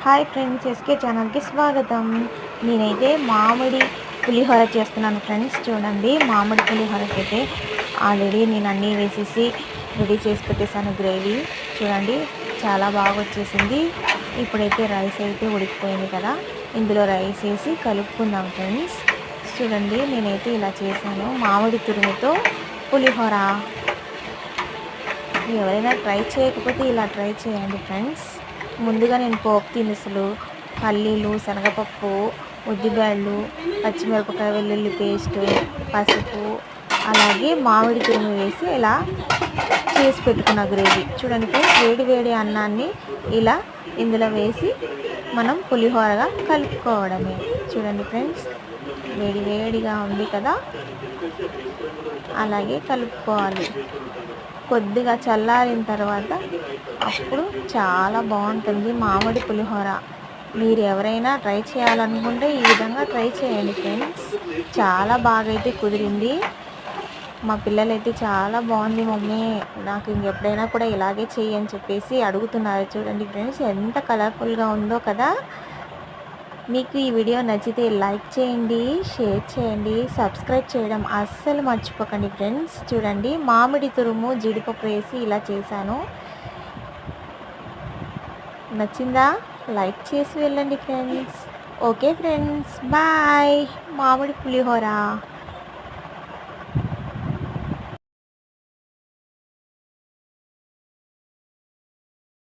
Hi friends, SK ఛానల్కి స్వాగతం. నేనైతే మామిడి పులిహోర చేస్తున్నాను ఫ్రెండ్స్. చూడండి, మామిడి పులిహోరకి అయితే ఆల్రెడీ నేను అన్నీ వేసేసి రెడీ చేసి పెట్టేశాను. గ్రేవీ చూడండి, చాలా బాగా వచ్చేసింది. ఇప్పుడైతే రైస్ అయితే ఉడికిపోయింది కదా, ఇందులో రైస్ వేసి కలుపుకుందాం ఫ్రెండ్స్. చూడండి, నేనైతే ఇలా చేశాను మామిడి తురుముతో పులిహోర. ఎవరైనా ట్రై చేయకపోతే ఇలా ట్రై చేయండి ఫ్రెండ్స్. ముందుగా నేను పోపు దినుసులు, పల్లీలు, శనగపప్పు, ఉద్దిబ్యాళ్ళు, పచ్చిమిరపకాయ, వెల్లుల్లి పేస్టు, పసుపు, అలాగే మామిడి తురుము వేసి ఇలా చేసి పెట్టుకున్న గ్రేవీ. చూడండి ఫ్రెండ్స్, వేడి వేడి అన్నాన్ని ఇలా ఇందులో వేసి మనం పులిహోరగా కలుపుకోవడమే. చూడండి ఫ్రెండ్స్, వేడి వేడిగా ఉంది కదా, అలాగే కలుపుకోవాలి. కొద్దిగా చల్లారిన తర్వాత అప్పుడు చాలా బాగుంటుంది మామిడి పులిహోర. మీరు ఎవరైనా ట్రై చేయాలనుకుంటే ఈ విధంగా ట్రై చేయండి ఫ్రెండ్స్. చాలా బాగా అయితే కుదిరింది. మా పిల్లలైతే చాలా బాగుంది మమ్మీ, నాకు ఇంకెప్పుడైనా కూడా ఇలాగే చెయ్యి అని చెప్పేసి అడుగుతున్నారు. చూడండి ఫ్రెండ్స్, ఎంత కలర్ఫుల్గా ఉందో కదా. మీకు ఈ వీడియో నచ్చితే లైక్ చేయండి, షేర్ చేయండి, సబ్స్క్రైబ్ చేయడం అస్సలు మర్చిపోకండి ఫ్రెండ్స్. చూడండి, మామిడి తురుము, జీడిపప్పు వేసి ఇలా చేశాను. నచ్చిందా? లైక్ చేసి వెళ్ళండి ఫ్రెండ్స్. Okay friends, bye. మామిడి పులిహోర.